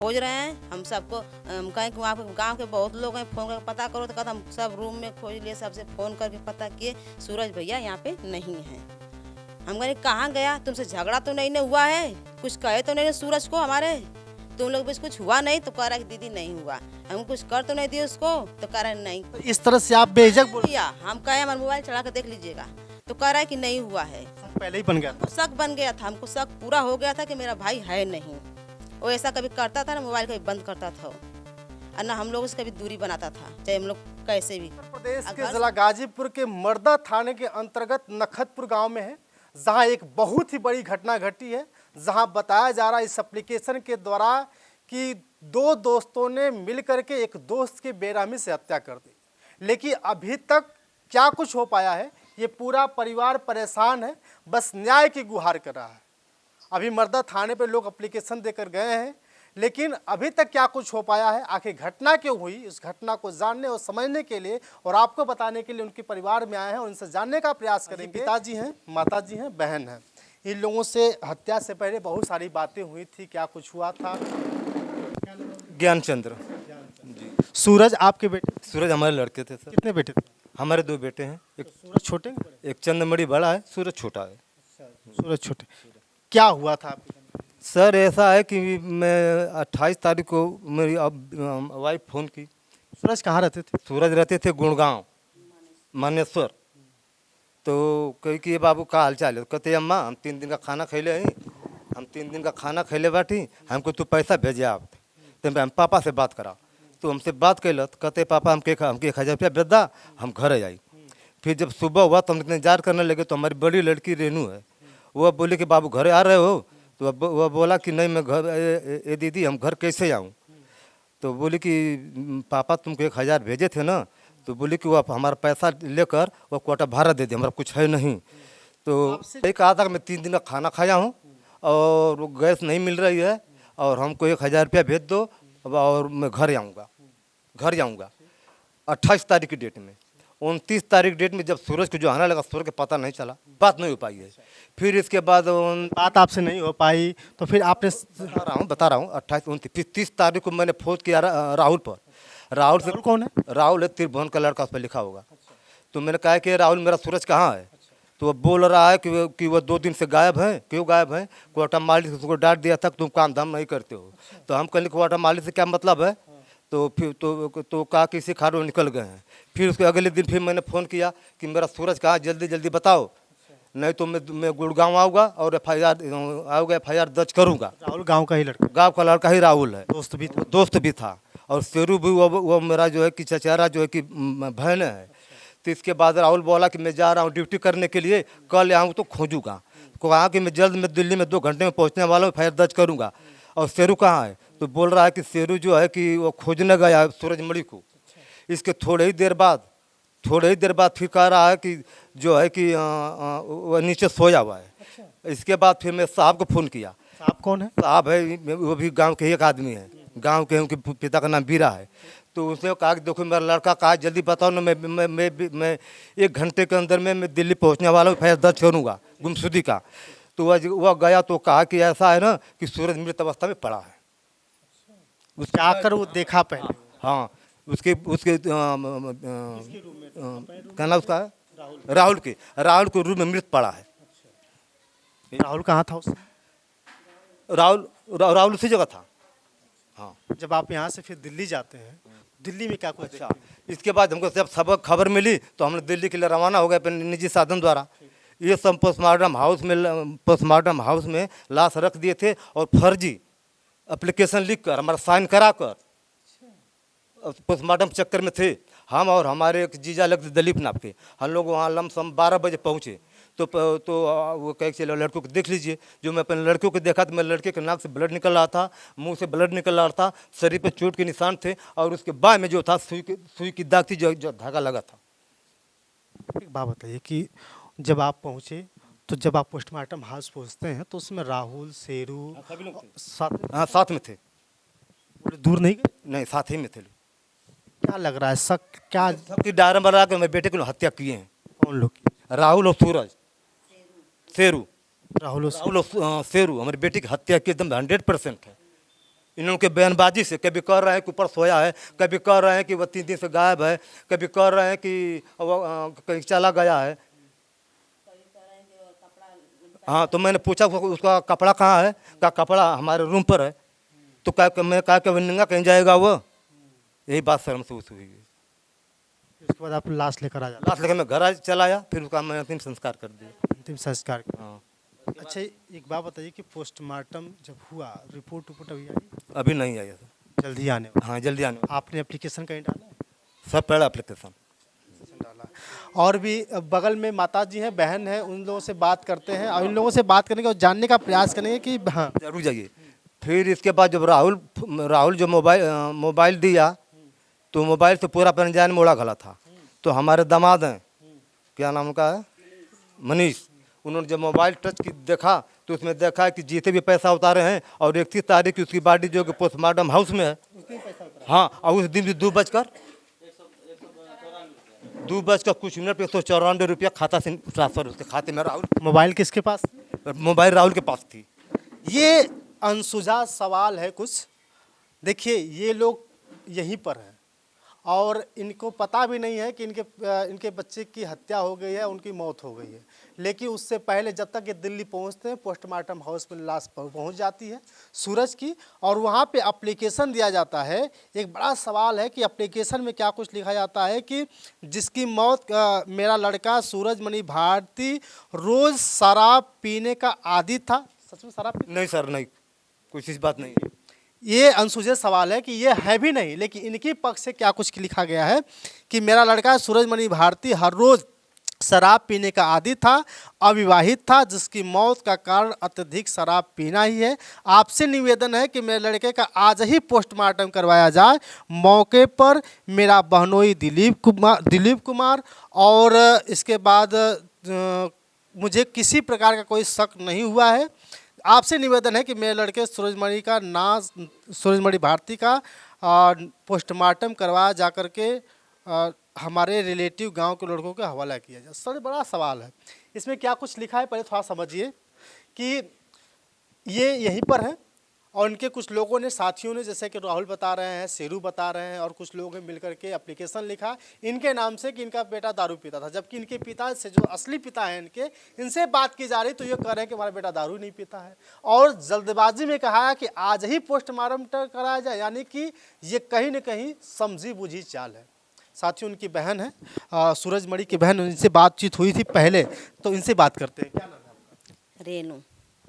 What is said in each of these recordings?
खोज रहे हैं हम सबको। कहीं वहाँ पे गाँव के बहुत लोग हैं, फ़ोन करके पता करो तो कहते हम सब रूम में खोज लिए, सबसे फ़ोन करके पता किए, सूरज भैया यहाँ पे नहीं है। हम कहे कहाँ गया, तुमसे झगड़ा तो नहीं ना हुआ है, कुछ कहे तो नहीं ना सूरज को हमारे, तुम लोग बीच कुछ हुआ नहीं? तो कह रहा है कि दीदी नहीं हुआ। हम कुछ कर तो नहीं दिए उसको? तो कह रहा है नहीं। तो इस तरह से आप बेझक बोल भैया हम कहे हमारा मोबाइल चला कर देख लीजिएगा, तो कह रहा है कि नहीं हुआ है। पहले ही बन गया था। शक बन गया था, हमको शक पूरा हो गया था कि मेरा भाई है नहीं। वो ऐसा कभी करता था ना, मोबाइल कभी बंद करता था और ना हम लोग उससे कभी दूरी बनाता था, चाहे हम लोग कैसे भी। उत्तर प्रदेश के जिला गाजीपुर के मर्दा थाने के अंतर्गत नखतपुर गांव में है, जहां एक बहुत ही बड़ी घटना घटी है। जहां बताया जा रहा है इस एप्लीकेशन के द्वारा कि दो दोस्तों ने मिलकर के एक दोस्त की बेरहमी से हत्या कर दी। लेकिन अभी तक क्या कुछ हो पाया है, ये पूरा परिवार परेशान है, बस न्याय की गुहार कर रहा है। अभी मर्दा थाने पे लोग एप्लीकेशन देकर गए हैं, लेकिन अभी तक क्या कुछ हो पाया है, आखिर घटना क्यों हुई, इस घटना को जानने और समझने के लिए और आपको बताने के लिए उनके परिवार में आए हैं और उनसे जानने का प्रयास करेंगे। पिताजी हैं, माताजी हैं, बहन हैं। इन लोगों से हत्या से पहले बहुत सारी बातें हुई थी, क्या कुछ हुआ था? ज्ञानचंद्र। सूरज आपके बेटे? सूरज हमारे लड़के थे सर। कितने बेटे थे? हमारे दो बेटे हैं, एक सूरज छोटे हैं? एक चंदमणि बड़ा है, सूरज छोटा है। सूरज छोटे। क्या हुआ था आपके? सर ऐसा है कि मैं 28 तारीख को मेरी अब वाइफ फ़ोन की। सूरज कहाँ रहते थे? सूरज रहते थे गुड़गांव मानेश्वर। तो कही कि ये बाबू का हाल चाल है? कहते अम्मा हम 3 दिन का खाना खैले हैं, हम 3 दिन का खाना खैले बाटी, हमको तू पैसा भेजे आप। तो हम पापा से बात करा, तो हमसे बात कैल तो कहते पापा हमके 1000 रुपया भेज दा, हम घर आई। फिर जब सुबह हुआ तो हम इंतजार करने लगे, तो हमारी बड़ी लड़की रेनू है, वह बोले कि बाबू घर आ रहे हो? तो वह बोला कि नहीं मैं घर, ए दीदी हम घर कैसे आऊँ? तो बोली कि पापा तुमको 1000 भेजे थे ना? तो बोली कि वो हमारा पैसा लेकर वो कोटा भाड़ा दे दे, हमारा कुछ है नहीं। तो एक कहा था कि मैं 3 दिन का खाना खाया हूँ और वो गैस नहीं मिल रही है और हमको 1000 रुपया भेज दो और मैं घर आऊँगा, घर जाऊँगा। 28 तारीख की डेट में, 29 तारीख डेट में जब सूरज को जो आना लगा, सूरज का पता नहीं चला, बात नहीं हो पाई है। फिर इसके बाद बात आपसे नहीं हो पाई तो फिर आपने? बता रहा हूँ 28 29 फिर 30 तारीख को मैंने फोन किया राहुल पर। राहुल से कौन है? राहुल है, त्रिभुवन का लड़का, उस पर लिखा होगा। तो मैंने कहा कि राहुल मेरा सूरज कहाँ है? तो वो बोल रहा है कि वो 2 दिन से गायब है। क्यों गायब है? कोटा मालिक उसको डांट दिया था कि तुम काम धाम नहीं करते हो। तो हम कहने कोटा मालिक से क्या मतलब है? तो फिर तो कहा कि इसी खाड़ो निकल गए हैं। फिर उसके अगले दिन फिर मैंने फ़ोन किया कि मेरा सूरज कहाँ, जल्दी जल्दी बताओ, नहीं तो मैं गुड़गांव आऊँगा और FIR दर्ज करूँगा। राहुल गांव का ही लड़का? गाँव का लड़का ही राहुल है। दोस्त भी था और शेरू भी वो मेरा जो है कि चचेरा जो है कि बहन है। तो इसके बाद राहुल बोला कि मैं जा रहा हूँ ड्यूटी करने के लिए, कल आऊँ तो खोजूँगा। कहा कि मैं जल्द में दिल्ली में 2 घंटे में पहुँचने वाला हूँ, FIR दर्ज करूँगा। और शेरू कहाँ है? तो बोल रहा है कि शेरू जो है कि वो खोजने गया सूरजमणि को। इसके थोड़े ही देर बाद फिर कह रहा है कि जो है कि वो नीचे सोया हुआ है। इसके बाद फिर मैं साहब को फ़ोन किया। साहब कौन है? साहब है वो भी गांव के एक आदमी है, गांव के, उनके पिता का नाम बीरा है। तो उसने कहा कि देखो मेरा लड़का कहा, जल्दी बताओ ना, मैं 1 घंटे के अंदर में मैं दिल्ली पहुंचने वाला हूँ, FIR दर्ज करूँगा गुमशुदगी का। तो वह गया तो कहा कि ऐसा है ना कि सूरज मृत अवस्था में पड़ा है। उसके आकर वो देखा पहले? हाँ, उसके क्या नाम उसका है? राहुल के रूम में मृत पड़ा है। राहुल कहाँ था उस? राहुल उसी जगह था। हाँ। जब आप यहाँ से फिर दिल्ली जाते हैं, दिल्ली में क्या कुछ? अच्छा, इसके बाद हमको जब सबक खबर मिली तो हम लोग दिल्ली के लिए रवाना हो गए अपने निजी साधन द्वारा। ये सब पोस्टमार्टम हाउस में लाश रख दिए थे और फर्जी एप्लीकेशन लिख कर हमारा साइन करा कर पोस्टमार्टम चक्कर में थे हम और हमारे एक जीजा लगते दिलीप नाम के। हम लोग वहाँ लमसम 12 बजे पहुँचे। तो वो कह चलो लड़कों को देख लीजिए। जो मैं अपने लड़कों को देखा तो मेरे लड़के के नाक से ब्लड निकल रहा था, मुंह से ब्लड निकल रहा था, शरीर पे चोट के निशान थे और उसके बाएं में जो था सुई की दाग थी, जो धागा लगा था। एक बात बताइए कि जब आप पहुँचे तो जब आप पोस्टमार्टम हाउस पहुँचते हैं तो उसमें राहुल, शेरू साथ में थे। दूर नहीं गए? नहीं, साथ ही में थे। क्या लग रहा है शक? क्या सबकी डायरा बना के मेरे बेटे को हत्या किए हैं। कौन लोग? राहुल और सूरज, शेरू। राहुल शेरू हमारे बेटे की हत्या की एकदम 100% है। इन लोगों के बयानबाजी से कभी कह रहे हैं कि ऊपर सोया है, कभी कह रहे हैं कि वह 3 दिन से गायब है, कभी कह रहे हैं कि वो कहीं चला गया है। हाँ, तो मैंने पूछा उसका कपड़ा कहाँ है, का कपड़ा हमारे रूम पर है। तो मैं कहा कि नंगा कहीं जाएगा वो, यही बात सर महसूस हुई। उसके बाद आप लाश लेकर आ जाते लाश लेकर मैं घर चला आया, फिर उसका मैं अंतिम संस्कार कर दिया। अंतिम संस्कार। हाँ, अच्छा, एक बात बताइए कि पोस्टमार्टम जब हुआ, रिपोर्ट अभी आई? अभी नहीं आया सर। जल्दी आने वाला। हाँ, जल्दी आने वाला। आपने एप्लीकेशन कहीं डाला है? सब पहला एप्लीकेशन डाला। और भी बगल में माता जी हैं, बहन है, उन लोगों से बात करते हैं और इन लोगों से बात करने का और जानने का प्रयास करेंगे कि हाँ। जरूर जाइए। फिर इसके बाद जब राहुल जो मोबाइल दिया, तो मोबाइल से पूरा पंजान मोड़ा गला था। तो हमारे दामाद हैं, क्या नाम उनका है, मनीष, उन्होंने जब मोबाइल टच की देखा तो उसमें देखा कि जीते भी पैसा उतारे हैं और 31 तारीख की उसकी बॉडी जो कि पोस्टमार्टम हाउस में है। हाँ, और उस दिन भी 2 बजकर कुछ मिनट पे 194 रुपया खाता से ट्रांसफर उसके खाते में। राहुल मोबाइल किसके पास? मोबाइल राहुल के पास थी। ये अनसुलझा सवाल है कुछ। देखिए, ये लोग यहीं पर हैं और इनको पता भी नहीं है कि इनके बच्चे की हत्या हो गई है, उनकी मौत हो गई है। लेकिन उससे पहले जब तक ये दिल्ली पहुंचते हैं, पोस्टमार्टम हाउस में लाश पहुंच जाती है सूरज की, और वहां पे एप्लीकेशन दिया जाता है। एक बड़ा सवाल है कि एप्लीकेशन में क्या कुछ लिखा जाता है कि जिसकी मौत मेरा लड़का सूरजमणि भारती रोज़ शराब पीने का आदी था। सच में शराब? नहीं सर, नहीं, कुछ इस बात नहीं है। ये अनसुलझे सवाल है कि ये है भी नहीं, लेकिन इनके पक्ष से क्या कुछ लिखा गया है कि मेरा लड़का सूरजमणि भारती हर रोज़ शराब पीने का आदी था, अविवाहित था, जिसकी मौत का कारण अत्यधिक शराब पीना ही है। आपसे निवेदन है कि मेरे लड़के का आज ही पोस्टमार्टम करवाया जाए। मौके पर मेरा बहनोई दिलीप कुमार और इसके बाद मुझे किसी प्रकार का कोई शक नहीं हुआ है। आपसे निवेदन है कि मेरे लड़के सूरजमणि भारती का पोस्टमार्टम करवाया जा करके हमारे रिलेटिव गांव के लड़कों के हवाला किया जाए। सर, बड़ा सवाल है, इसमें क्या कुछ लिखा है पहले थोड़ा समझिए कि ये यहीं पर है और इनके कुछ लोगों ने, साथियों ने, जैसे कि राहुल बता रहे हैं, शेरू बता रहे हैं और कुछ लोगों ने मिलकर के एप्लीकेशन लिखा इनके नाम से कि इनका बेटा दारू पीता था, जबकि इनके पिता से, जो असली पिता हैं इनसे बात की जा रही तो ये कह रहे हैं कि हमारा बेटा दारू नहीं पीता है। और जल्दबाजी में कहा है कि आज ही पोस्टमार्टम कराया जाए, यानी कि ये कहीं न कहीं समझी बुझी चाल है। साथियों, उनकी बहन है, सूरजमणि की बहन, इनसे बातचीत हुई थी पहले, तो इनसे बात करते हैं। क्या नाम है आपका? रेनू।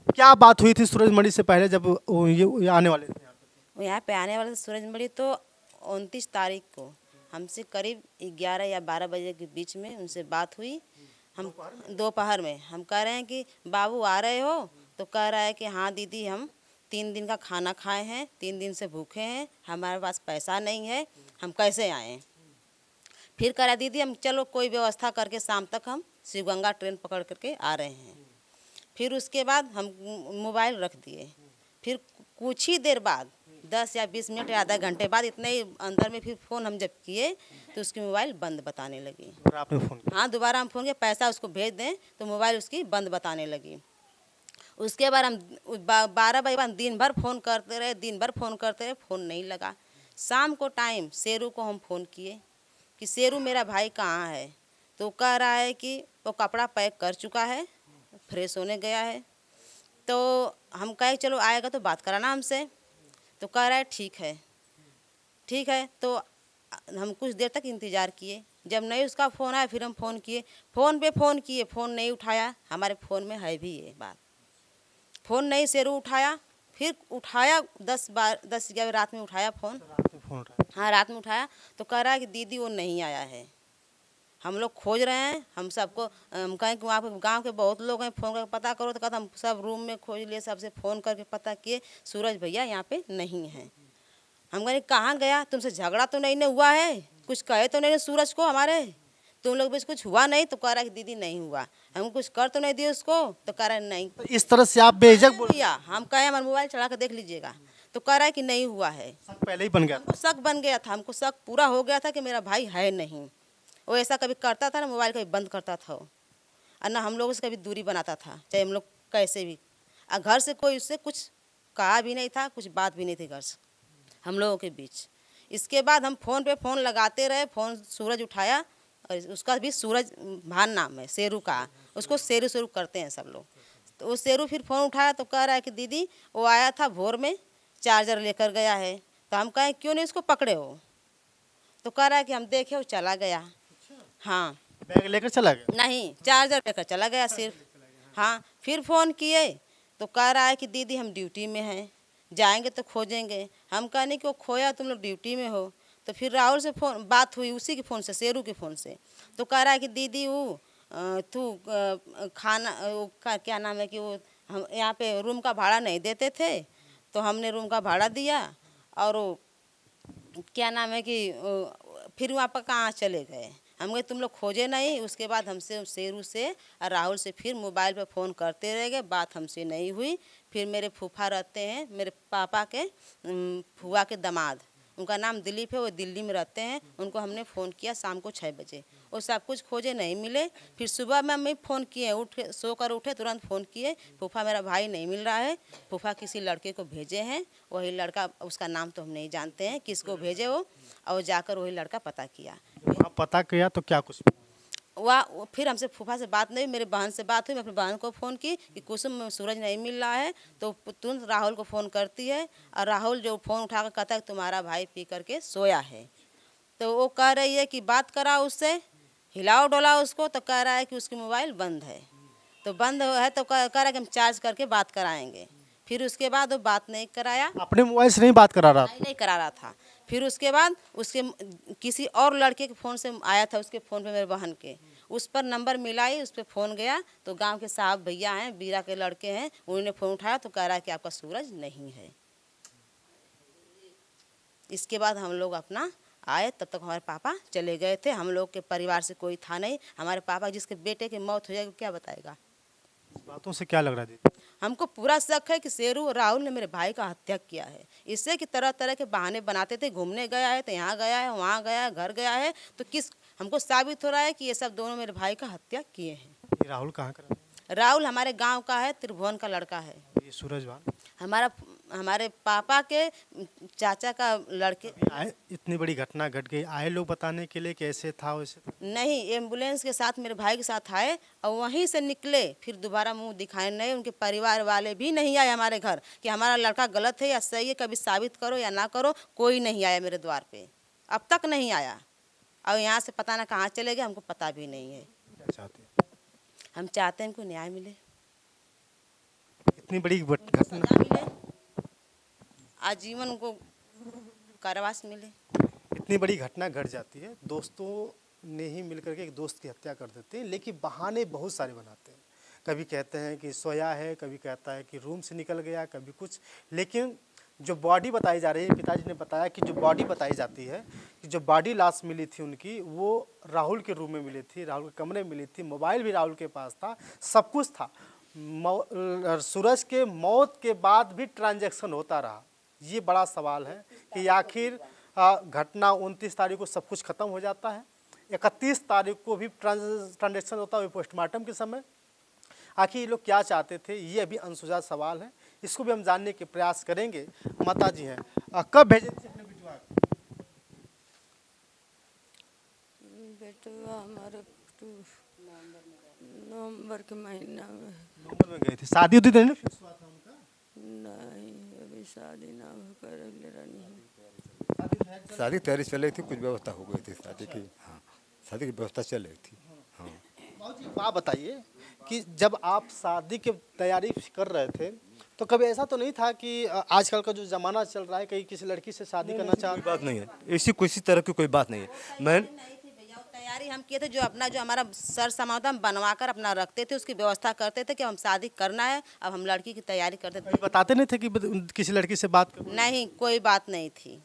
क्या बात हुई थी सूरजमणि से पहले जब ये आने वाले थे यहाँ पे? वो यहाँ पे आने वाले थे सूरजमणि, तो 29 तारीख को हमसे करीब 11 या 12 बजे के बीच में उनसे बात हुई। हम दोपहर में हम कह रहे हैं कि बाबू आ रहे हो, तो कह रहा है कि हाँ दीदी, हम 3 दिन का खाना खाए हैं, 3 दिन से भूखे हैं, हमारे पास पैसा नहीं है, हम कैसे आएँ। फिर कह रहा दीदी हम चलो कोई व्यवस्था करके शाम तक हम शिवगंगा ट्रेन पकड़ करके आ रहे हैं। फिर उसके बाद हम मोबाइल रख दिए। फिर कुछ ही देर बाद 10 या 20 मिनट या आधा घंटे बाद इतने ही अंदर में फिर फ़ोन हम जब किए तो उसकी मोबाइल बंद बताने लगी। आपने फ़ोन किया? हाँ, दोबारा हम फ़ोन किया, पैसा उसको भेज दें, तो मोबाइल उसकी बंद बताने लगी। उसके बाद हम 12 बजे बाद दिन भर फ़ोन करते रहे, फ़ोन नहीं लगा। शाम को टाइम शेरू को हम फ़ोन किए कि शेरू मेरा भाई कहाँ है, तो कह रहा है कि वो कपड़ा पैक कर चुका है, फ्रेश होने गया है। तो हम कहे चलो आएगा तो बात कराना हमसे, तो कह रहा है ठीक है। तो हम कुछ देर तक इंतज़ार किए, जब नहीं उसका फ़ोन आया फिर हम फ़ोन किए, फ़ोन नहीं उठाया। हमारे फ़ोन में है भी ये बात, फ़ोन नहीं शेरू उठाया। फिर उठाया 10-11 रात में उठाया फ़ोन। हाँ, रात में उठाया तो कह रहा है कि दीदी वो नहीं आया है, हम लोग खोज रहे हैं। हम सबको कहें कि वहाँ पे गांव के बहुत लोग हैं, फ़ोन करके पता करो, तो कहता हम सब रूम में खोज लिए, सबसे फ़ोन करके पता किए, सूरज भैया यहाँ पे नहीं हैं। हम कहें कहाँ गया, तुमसे झगड़ा तो नहीं हुआ है, कुछ कहे तो नहीं सूरज को हमारे, तुम लोग बीच कुछ हुआ नहीं, तो कह रहा है कि दीदी नहीं हुआ, हम कुछ कर तो नहीं दिए उसको, तो कह रहा है नहीं। तो इस तरह से आप बेझक बोल भैया हम कहे हमारा मोबाइल चढ़ा कर देख लीजिएगा, तो कह रहा है कि नहीं हुआ है। पहले ही बन गया? हमको शक बन गया था, हमको शक पूरा हो गया था कि मेरा भाई है नहीं। वो ऐसा कभी करता था ना, मोबाइल कभी बंद करता था वो, और ना हम लोग से कभी दूरी बनाता था, चाहे हम लोग कैसे भी, और घर से कोई उससे कुछ कहा भी नहीं था, कुछ बात भी नहीं थी घर से हम लोगों के बीच। इसके बाद हम फ़ोन पे फ़ोन लगाते रहे, फ़ोन सूरज उठाया, और उसका भी सूरज भान नाम है, शेरू का, उसको शेरू शेरू करते हैं सब लोग। तो वो शेरू फिर फ़ोन उठाया तो कह रहा है कि दीदी वो आया था भोर में, चार्जर लेकर गया है। तो हम कहें क्यों नहीं उसको पकड़े हो? तो कह रहा है कि हम देखे वो चला गया। हाँ, बैग लेकर चला गया। नहीं, चार्जर लेकर चला गया सिर्फ। हाँ, फिर फ़ोन किए तो कह रहा है कि दीदी हम ड्यूटी में हैं, जाएंगे तो खोजेंगे। हम कहने कि वो खोया, तुम लोग ड्यूटी में हो। तो फिर राहुल से फ़ोन बात हुई, उसी के फ़ोन से, शेरू के फ़ोन से। तो कह रहा है कि दीदी वो तू खाना वो का क्या नाम है कि वो हम यहाँ पे रूम का भाड़ा नहीं देते थे, तो हमने रूम का भाड़ा दिया, और वो क्या नाम है कि फिर वहाँ पर कहाँ चले गए। हम कहे तुम लोग खोजे नहीं। उसके बाद हमसे शेरू से और राहुल से फिर मोबाइल पे फ़ोन करते रह गए, बात हमसे नहीं हुई। फिर मेरे फूफा रहते हैं, मेरे पापा के फूफा के दामाद, उनका नाम दिलीप है, वो दिल्ली में रहते हैं। उनको हमने फ़ोन किया शाम को 6 बजे, वो सब कुछ खोजे नहीं मिले। फिर सुबह में हमें फ़ोन किए, उठे सोकर उठे तुरंत फ़ोन किए, फूफा मेरा भाई नहीं मिल रहा है। फूफा किसी लड़के को भेजे हैं, वही लड़का, उसका नाम तो हम नहीं जानते हैं किसको भेजे वो, और जाकर वही लड़का पता किया। आप पता किया तो क्या कुछ? वह फिर हमसे फूफा से बात नहीं, मेरे बहन से बात हुई। मैं अपनी बहन को फ़ोन की कि कुसुम में सूरज नहीं मिल रहा है, तो तुरंत राहुल को फ़ोन करती है, और राहुल जो फ़ोन उठाकर कहता है कि तुम्हारा भाई पी करके सोया है। तो वो कह रही है कि बात करा उससे, हिलाओ डोला उसको, तो कह रहा है कि उसकी मोबाइल बंद है। तो बंद है तो कह रहा है कि हम चार्ज करके बात कराएंगे। फिर उसके बाद वो बात नहीं कराया, अपने मोबाइल से नहीं बात करा रहा था? नहीं करा रहा था। फिर उसके बाद उसके किसी और लड़के के फ़ोन से आया था, उसके फ़ोन पे मेरे बहन के, उस पर नंबर मिलाई, उस पर फ़ोन गया तो गांव के साहब भैया हैं, बीरा के लड़के हैं, उन्होंने फ़ोन उठाया तो कह रहा है कि आपका सूरज नहीं है। इसके बाद हम लोग अपना आए, तब तक हमारे पापा चले गए थे। हम लोग के परिवार से कोई था नहीं। हमारे पापा जिसके बेटे की मौत हो जाएगी क्या बताएगा? इस बातों से क्या लग रहा है दीदी? हमको पूरा शक है कि शेरू और राहुल ने मेरे भाई का हत्या किया है। इससे कि तरह तरह के बहाने बनाते थे, घूमने गया है तो यहाँ गया है, वहाँ गया है, घर गया है, तो किस हमको साबित हो रहा है कि ये सब दोनों मेरे भाई का हत्या किए हैं। ये राहुल कहाँ का? राहुल हमारे गांव का है, त्रिभुवन का लड़का है। ये सूरज भान हमारे पापा के चाचा का लड़के। आए, इतनी बड़ी घटना घट गई, आए लोग बताने के लिए कैसे था वैसे था? नहीं, एम्बुलेंस के साथ मेरे भाई के साथ आए और वहीं से निकले, फिर दोबारा मुंह दिखाए नहीं। उनके परिवार वाले भी नहीं आए हमारे घर कि हमारा लड़का गलत है या सही है, कभी साबित करो या ना करो। कोई नहीं आया मेरे द्वार पे, अब तक नहीं आया। और यहाँ से पता ना कहाँ चले गए, हमको पता भी नहीं है। क्या चाहते हैं? हम चाहते हैं इनको न्याय मिले, इतनी बड़ी घटना, सजा मिले, आजीवन उनको कारावास मिले। इतनी बड़ी घटना घट जाती है, दोस्तों ने ही मिलकर के एक दोस्त की हत्या कर देते हैं, लेकिन बहाने बहुत सारे बनाते हैं। कभी कहते हैं कि सोया है, कभी कहता है कि रूम से निकल गया, कभी कुछ। लेकिन जो बॉडी बताई जा रही है, पिताजी ने बताया कि जो बॉडी बताई जाती है, कि जो बॉडी लाश मिली थी उनकी, वो राहुल के रूम में मिली थी, राहुल के कमरे में मिली थी, मोबाइल भी राहुल के पास था, सब कुछ था। सूरज के मौत के बाद भी ट्रांजैक्शन होता रहा। ये बड़ा सवाल है कि आखिर घटना 29 तारीख को सब कुछ खत्म हो जाता है, 31 तारीख को भी ट्रांजैक्शन होता है पोस्टमार्टम के समय। आखिर ये लोग क्या चाहते थे, ये अभी अनसुलझा सवाल है। इसको भी हम जानने के प्रयास करेंगे। माता जी हैं, कब भेजे थे अपने बिटुआ को? बेटवा हमारे नवंबर के महीना में। नवंबर में गए थे, शादी उदी तो नहीं फिक्स हुआ था उनका? नहीं, अभी शादी ना कर ले रही। शादी की तैयारी चल रही थी, कुछ व्यवस्था हो गई थी शादी की। हाँ, शादी की व्यवस्था चल रही थी। हाँ, बाबू जी बात बताइए कि जब आप शादी की तैयारी कर रहे थे तो कभी ऐसा तो नहीं था कि आजकल का जो ज़माना चल रहा है, कहीं किसी लड़की से शादी करना चाह? कोई बात नहीं है, ऐसी किसी तरह की कोई बात नहीं है। मैं तैयारी हम किए थे, जो हमारा सर सामान था हम बनवा कर अपना रखते थे, उसकी व्यवस्था करते थे कि हम शादी करना है, अब हम लड़की की तैयारी करते थे। कभी बताते नहीं थे कि किसी लड़की से बात कर? नहीं, कोई बात नहीं थी।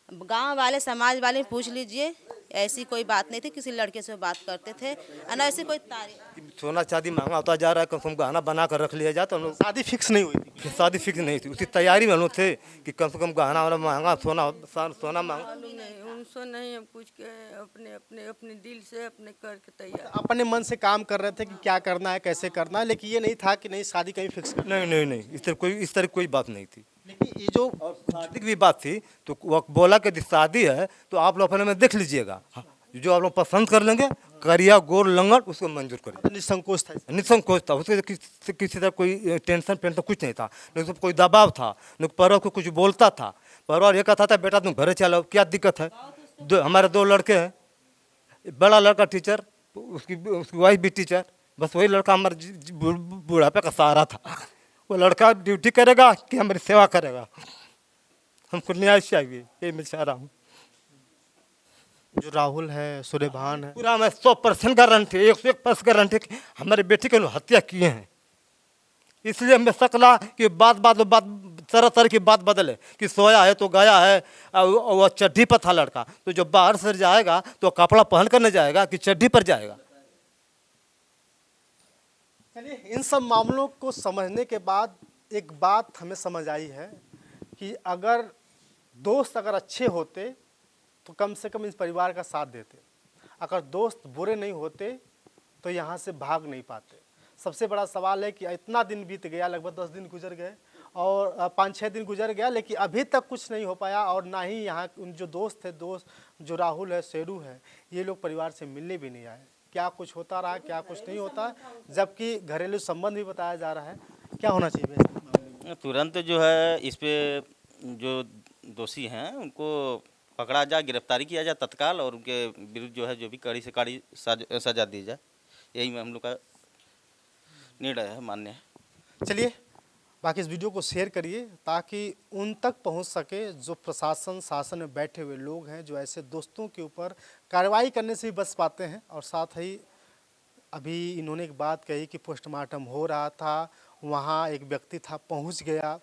गांव वाले समाज वाले पूछ लीजिए, ऐसी कोई बात नहीं थी, किसी लड़के से बात करते थे और ना ऐसी कोई तारीफ। सोना चांदी महंगा होता जा रहा है, कम से कम गहना बना कर रख लिया जाए तो हम लोग शादी फिक्स नहीं हुई थी। फिर शादी फिक्स नहीं थी, उसी तैयारी में हम लोग थे कि कम से कम गहना वाला महंगा सोना सोना महंगा। मालूम नहीं, उनसे नहीं हम कुछ के अपने अपने अपने दिल से अपने करके तैयार। अपने मन से काम कर रहे थे कि क्या करना है, कैसे करना है, लेकिन ये नहीं था कि नहीं शादी कहीं फिक्स कर। नहीं नहीं नहीं, इस तरह कोई बात नहीं थी। लेकिन ये जो और शादी की भी बात थी तो वो बोला कि यदि शादी है तो आप लोग अपने में देख लीजिएगा, हाँ, जो आप लोग पसंद कर लेंगे करिया गोर लंगट उसको मंजूर करिए। निसंकोच था इसमें। निसंकोच था, उसके किसी तरह कोई टेंशन कुछ नहीं था, न उसमें कोई दबाव था, न परिवार को कुछ बोलता था। परिवार ये कहता था बेटा तुम घरे चलो, क्या दिक्कत है। हमारे 2 लड़के हैं, बड़ा लड़का टीचर, उसकी वाइफ भी टीचर, बस वही लड़का हमारे बुढ़ापे का सहारा था। वो लड़का ड्यूटी करेगा कि हमारी सेवा करेगा, हमको न्याय चाहिए, ये मैं चाह रहा हूँ। जो राहुल है, सूर्यभान है, पूरा मैं 100% गारंटी, 101% गारंटी कि हमारे बेटी की हत्या किए हैं। इसलिए हमें सकला कि बात तरह तरह की बात बदले कि सोया है तो गया है, और वो चड्ढी पर था लड़का, तो जब बाहर से जाएगा तो कपड़ा पहन कर नहीं जाएगा कि चड्ढी पर जाएगा। चलिए इन सब मामलों को समझने के बाद एक बात हमें समझ आई है कि अगर दोस्त अगर अच्छे होते तो कम से कम इस परिवार का साथ देते, अगर दोस्त बुरे नहीं होते तो यहाँ से भाग नहीं पाते। सबसे बड़ा सवाल है कि इतना दिन बीत गया, लगभग 10 दिन गुजर गए और 5-6 दिन गुजर गया, लेकिन अभी तक कुछ नहीं हो पाया। और ना ही यहाँ उन जो दोस्त थे, दोस्त जो राहुल है, शेरू है, ये लोग परिवार से मिलने भी नहीं आए। क्या कुछ होता रहा, क्या कुछ नहीं होता, जबकि घरेलू संबंध भी बताया जा रहा है। क्या होना चाहिए इस मामले में? तुरंत जो है इस पे जो दोषी हैं उनको पकड़ा जाए, गिरफ्तारी किया जाए तत्काल, और उनके विरुद्ध जो है जो भी कड़ी से कड़ी सजा दी जाए, यही हम लोग का निर्णय है, मान्य है। चलिए बाकी इस वीडियो को शेयर करिए ताकि उन तक पहुंच सके जो प्रशासन शासन में बैठे हुए लोग हैं, जो ऐसे दोस्तों के ऊपर कार्रवाई करने से भी बच पाते हैं। और साथ ही अभी इन्होंने एक बात कही कि पोस्टमार्टम हो रहा था, वहाँ एक व्यक्ति था पहुँच गया,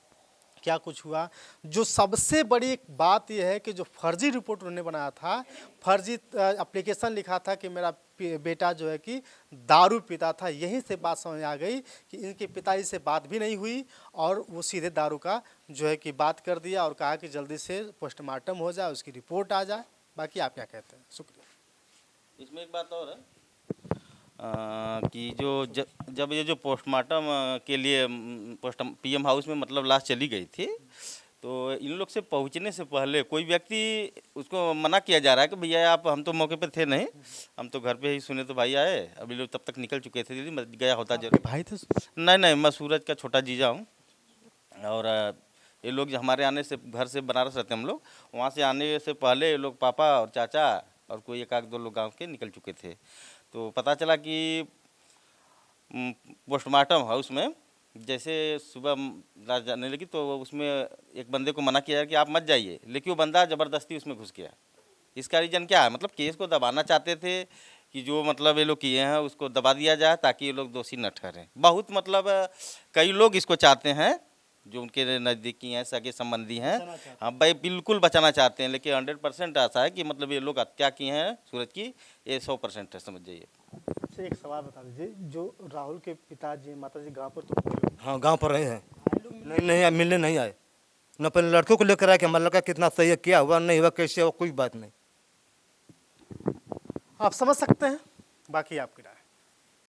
क्या कुछ हुआ। जो सबसे बड़ी एक बात यह है कि जो फर्जी रिपोर्ट उन्होंने बनाया था, फर्जी एप्लीकेशन लिखा था कि मेरा बेटा जो है कि दारू पीता था, यहीं से बात समझ आ गई कि इनके पिताजी से बात भी नहीं हुई और वो सीधे दारू का जो है कि बात कर दिया और कहा कि जल्दी से पोस्टमार्टम हो जाए, उसकी रिपोर्ट आ जाए। बाकी आप क्या कहते हैं? शुक्रिया। इसमें एक बात और है कि जब ये जो पोस्टमार्टम के लिए पीएम हाउस में मतलब लाश चली गई थी, तो इन लोग से पहुंचने से पहले कोई व्यक्ति उसको मना किया जा रहा है कि भैया आप, हम तो मौके पे थे नहीं, हम तो घर पे ही सुने तो भाई आए, अभी लोग तब तक निकल चुके थे, दीदी मैं गया होता जरूर। भाई थे? नहीं, मैं सूरज का छोटा जीजा हूँ। और ये लोग हमारे आने से, घर से बनारस रहते हम लोग, वहाँ से आने से पहले ये लोग पापा और चाचा और कोई 1-2 लोग गाँव के निकल चुके थे। तो पता चला कि पोस्टमार्टम हाउस में जैसे सुबह लाश जाने लगी तो उसमें एक बंदे को मना किया कि आप मत जाइए, लेकिन वो बंदा ज़बरदस्ती उसमें घुस गया। इसका रीज़न क्या है? मतलब केस को दबाना चाहते थे कि जो मतलब ये लोग किए हैं उसको दबा दिया जाए ताकि ये लोग दोषी न ठहरें। बहुत मतलब कई लोग इसको चाहते हैं, जो उनके नज़दीकी हैं, सगे संबंधी हैं, हाँ भाई बिल्कुल बचाना चाहते हैं, लेकिन 100% ऐसा है कि मतलब ये लोग हत्या की हैं सूरज की, ये 100% है, समझ जाइए। अच्छा एक सवाल बता दीजिए, जो राहुल के पिताजी माताजी गांव पर तो हाँ गांव पर रहे हैं, नहीं मिलने नहीं आए, न अपने लड़कों को लेकर आए कि हमारा लड़का कितना सही है, क्या हुआ नहीं हुआ, कैसे हुआ, कोई बात नहीं। आप समझ सकते हैं। बाकी आपकी राय।